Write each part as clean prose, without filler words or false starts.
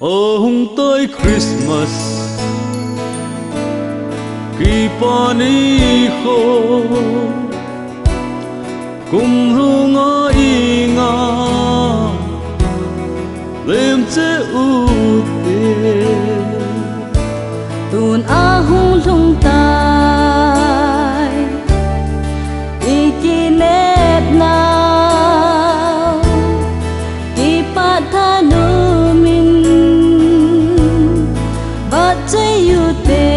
Ông tới Christmas kỳ pani khô cùng ru ngõ y nga đêm chế u tê tuôn a hung lung tai y chi nét nào y pa tha nu min ba chế yu tê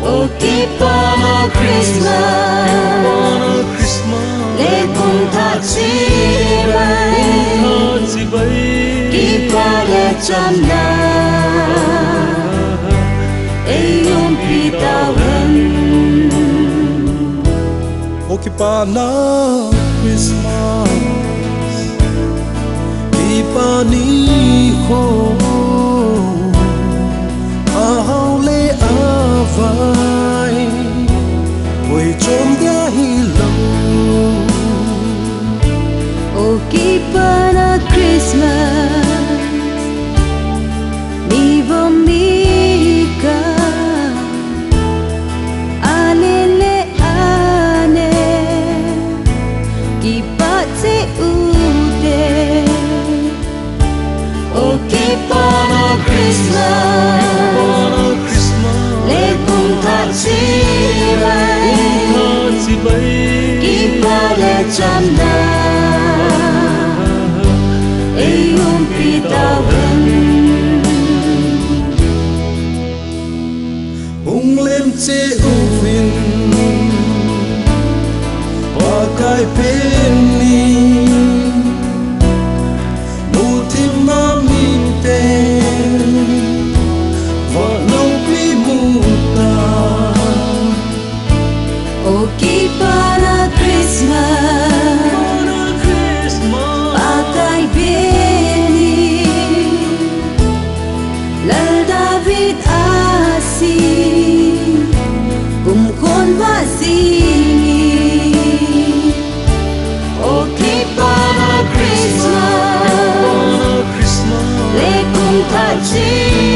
o ki pa na Christmas lê cùng tha chi bay ki pa lê cham na Okipana Christmas Ipani ho Ahaule avai Oi chom dia hilo Okipana Christmas Mi vomika Christmas lê cùng tha chi bay ki pa lê cham na ei pi tao gần lên chế uvin Hoa kai penny Okipana Christmas pakai beni lal David asi kum kon vasini Okipana Christmas le kum tachi